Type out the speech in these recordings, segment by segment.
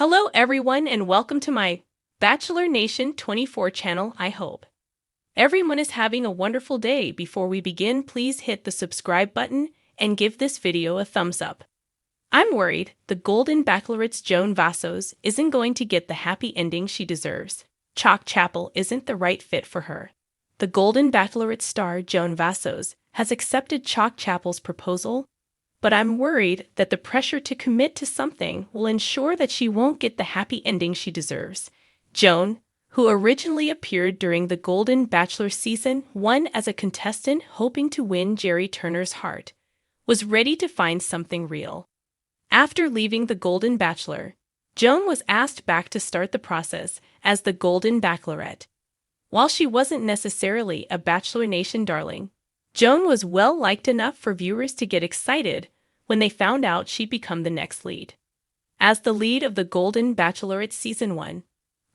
Hello everyone and welcome to my Bachelor Nation 24 channel. I hope everyone is having a wonderful day. Before we begin, please hit the subscribe button and give this video a thumbs up. I'm worried the Golden Bachelorette's Joan Vassos isn't going to get the happy ending she deserves. Chalk Chapel isn't the right fit for her. The Golden Bachelorette star Joan Vassos has accepted Chalk Chapel's proposal, but I'm worried that the pressure to commit to something will ensure that she won't get the happy ending she deserves. Joan, who originally appeared during the Golden Bachelor Season 1 as a contestant hoping to win Jerry Turner's heart, was ready to find something real. After leaving the Golden Bachelor, Joan was asked back to start the process as the Golden Bachelorette. While she wasn't necessarily a Bachelor Nation darling, Joan was well-liked enough for viewers to get excited when they found out she'd become the next lead. As the lead of the Golden Bachelorette Season 1,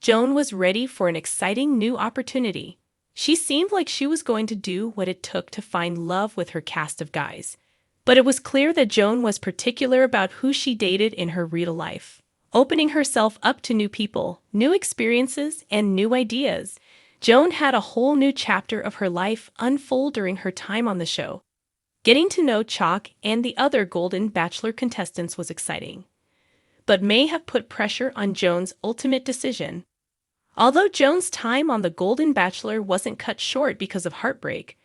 Joan was ready for an exciting new opportunity. She seemed like she was going to do what it took to find love with her cast of guys. But it was clear that Joan was particular about who she dated in her real life, opening herself up to new people, new experiences, and new ideas. Joan had a whole new chapter of her life unfold during her time on the show. Getting to know Chalk and the other Golden Bachelor contestants was exciting, but may have put pressure on Joan's ultimate decision. Although Joan's time on the Golden Bachelor wasn't cut short because of heartbreak,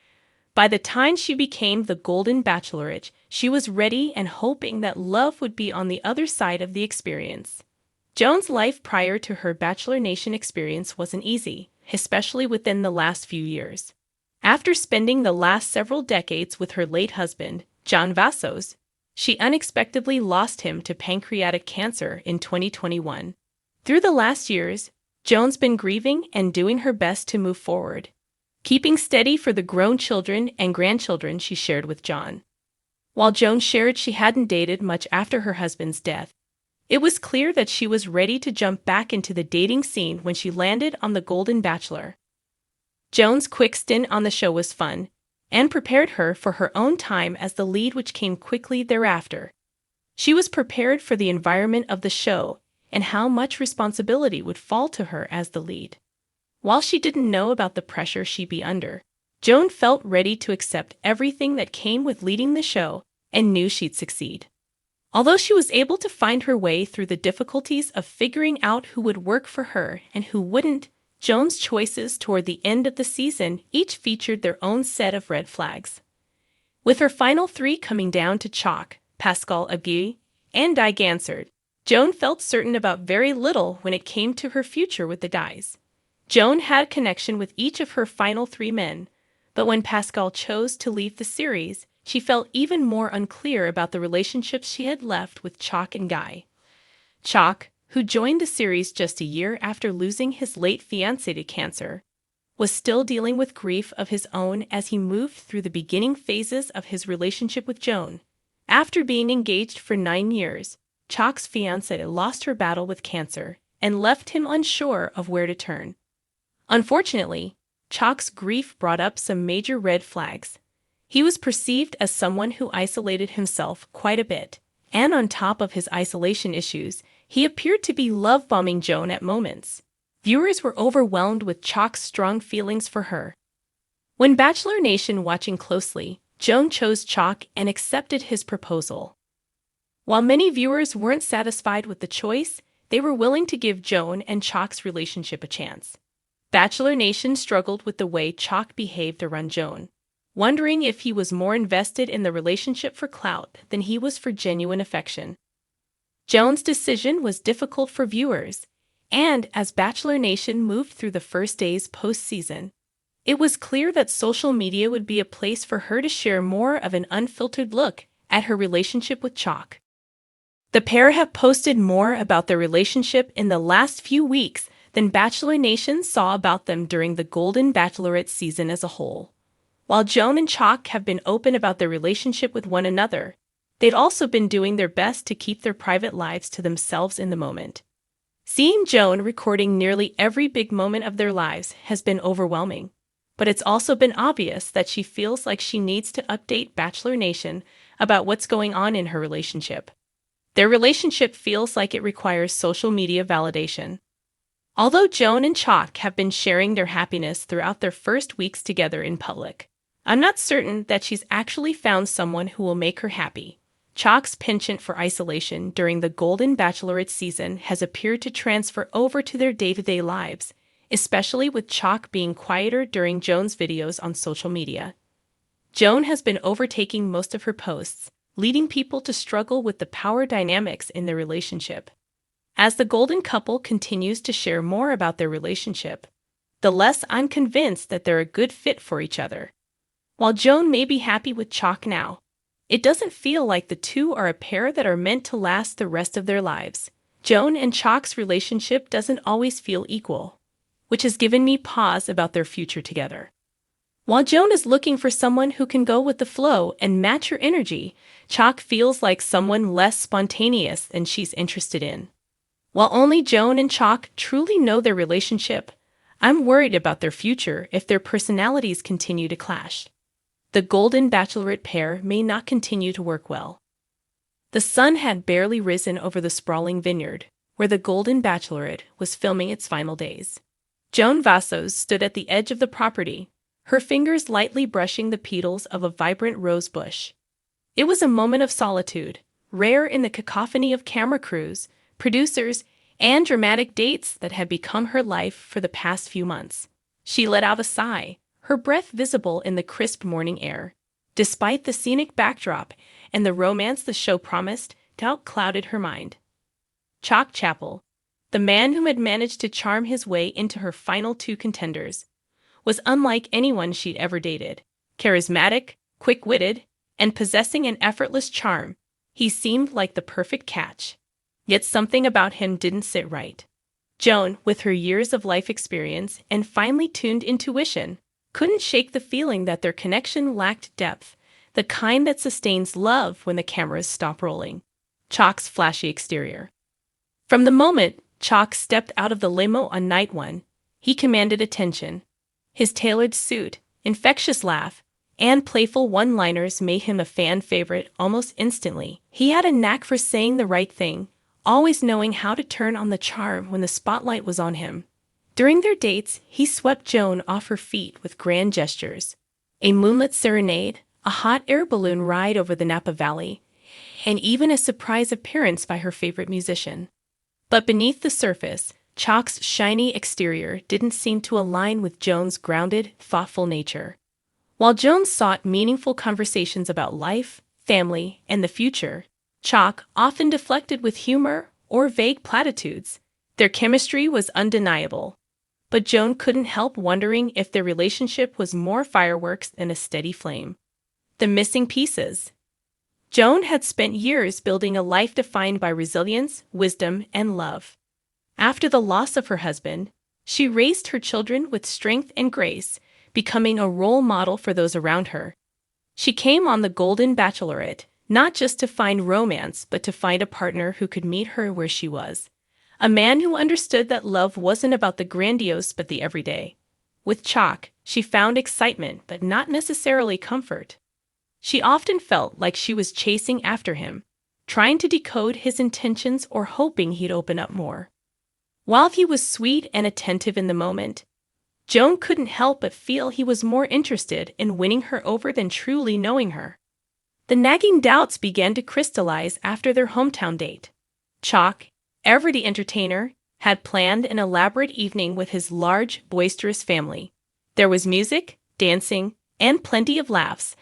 by the time she became the Golden Bachelorette, she was ready and hoping that love would be on the other side of the experience. Joan's life prior to her Bachelor Nation experience wasn't easy, especially within the last few years. After spending the last several decades with her late husband, Joan Vassos, she unexpectedly lost him to pancreatic cancer in 2021. Through the last years, Joan's been grieving and doing her best to move forward, keeping steady for the grown children and grandchildren she shared with John. While Joan shared she hadn't dated much after her husband's death, it was clear that she was ready to jump back into the dating scene when she landed on the Golden Bachelor. Joan's quick stint on the show was fun, and prepared her for her own time as the lead, which came quickly thereafter. She was prepared for the environment of the show and how much responsibility would fall to her as the lead. While she didn't know about the pressure she'd be under, Joan felt ready to accept everything that came with leading the show and knew she'd succeed. Although she was able to find her way through the difficulties of figuring out who would work for her and who wouldn't, Joan's choices toward the end of the season each featured their own set of red flags. With her final three coming down to Chalk, Pascal Aguirre, and Di Gansard, Joan felt certain about very little when it came to her future with the guys. Joan had connection with each of her final three men, but when Pascal chose to leave the series, she felt even more unclear about the relationships she had left with Chalk and Guy. Chalk, who joined the series just a year after losing his late fiancé to cancer, was still dealing with grief of his own as he moved through the beginning phases of his relationship with Joan. After being engaged for 9 years, Chalk's fiancée lost her battle with cancer and left him unsure of where to turn. Unfortunately, Chalk's grief brought up some major red flags. He was perceived as someone who isolated himself quite a bit, and on top of his isolation issues, he appeared to be love-bombing Joan at moments. Viewers were overwhelmed with Chalk's strong feelings for her. When Bachelor Nation watching closely, Joan chose Chalk and accepted his proposal. While many viewers weren't satisfied with the choice, they were willing to give Joan and Chalk's relationship a chance. Bachelor Nation struggled with the way Chalk behaved around Joan, wondering if he was more invested in the relationship for clout than he was for genuine affection. Joan's decision was difficult for viewers, and as Bachelor Nation moved through the first days post-season, it was clear that social media would be a place for her to share more of an unfiltered look at her relationship with Chalk. The pair have posted more about their relationship in the last few weeks than Bachelor Nation saw about them during the Golden Bachelorette season as a whole. While Joan and Chalk have been open about their relationship with one another, they'd also been doing their best to keep their private lives to themselves in the moment. Seeing Joan recording nearly every big moment of their lives has been overwhelming, but it's also been obvious that she feels like she needs to update Bachelor Nation about what's going on in her relationship. Their relationship feels like it requires social media validation. Although Joan and Chalk have been sharing their happiness throughout their first weeks together in public, I'm not certain that she's actually found someone who will make her happy. Chalk's penchant for isolation during the Golden Bachelorette season has appeared to transfer over to their day-to-day lives, especially with Chalk being quieter during Joan's videos on social media. Joan has been overtaking most of her posts, leading people to struggle with the power dynamics in their relationship. As the Golden couple continues to share more about their relationship, the less I'm convinced that they're a good fit for each other. While Joan may be happy with Chalk now, it doesn't feel like the two are a pair that are meant to last the rest of their lives. Joan and Chalk's relationship doesn't always feel equal, which has given me pause about their future together. While Joan is looking for someone who can go with the flow and match her energy, Chalk feels like someone less spontaneous than she's interested in. While only Joan and Chalk truly know their relationship, I'm worried about their future if their personalities continue to clash. The Golden Bachelorette pair may not continue to work well. The sun had barely risen over the sprawling vineyard, where the Golden Bachelorette was filming its final days. Joan Vassos stood at the edge of the property, her fingers lightly brushing the petals of a vibrant rose bush. It was a moment of solitude, rare in the cacophony of camera crews, producers, and dramatic dates that had become her life for the past few months. She let out a sigh, her breath visible in the crisp morning air. Despite the scenic backdrop and the romance the show promised, doubt clouded her mind. Chalk Chapel, the man who had managed to charm his way into her final two contenders, was unlike anyone she'd ever dated. Charismatic, quick-witted, and possessing an effortless charm, he seemed like the perfect catch. Yet something about him didn't sit right. Joan, with her years of life experience and finely tuned intuition, couldn't shake the feeling that their connection lacked depth, the kind that sustains love when the cameras stop rolling. Chalk's flashy exterior. From the moment Chalk stepped out of the limo on night one, he commanded attention. His tailored suit, infectious laugh, and playful one-liners made him a fan favorite almost instantly. He had a knack for saying the right thing, always knowing how to turn on the charm when the spotlight was on him. During their dates, he swept Joan off her feet with grand gestures. A moonlit serenade, a hot air balloon ride over the Napa Valley, and even a surprise appearance by her favorite musician. But beneath the surface, Chalk's shiny exterior didn't seem to align with Joan's grounded, thoughtful nature. While Joan sought meaningful conversations about life, family, and the future, Chalk often deflected with humor or vague platitudes. Their chemistry was undeniable, but Joan couldn't help wondering if their relationship was more fireworks than a steady flame. The missing pieces. Joan had spent years building a life defined by resilience, wisdom, and love. After the loss of her husband, she raised her children with strength and grace, becoming a role model for those around her. She came on the Golden Bachelorette, not just to find romance, but to find a partner who could meet her where she was. A man who understood that love wasn't about the grandiose but the everyday. With Chalk, she found excitement but not necessarily comfort. She often felt like she was chasing after him, trying to decode his intentions or hoping he'd open up more. While he was sweet and attentive in the moment, Joan couldn't help but feel he was more interested in winning her over than truly knowing her. The nagging doubts began to crystallize after their hometown date. Chalk, ever the entertainer, had planned an elaborate evening with his large, boisterous family. There was music, dancing, and plenty of laughs,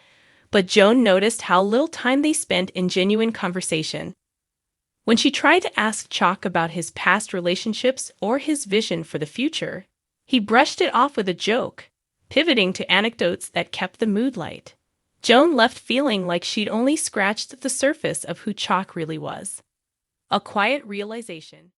but Joan noticed how little time they spent in genuine conversation. When she tried to ask Chalk about his past relationships or his vision for the future, he brushed it off with a joke, pivoting to anecdotes that kept the mood light. Joan left feeling like she'd only scratched the surface of who Chalk really was. A quiet realization.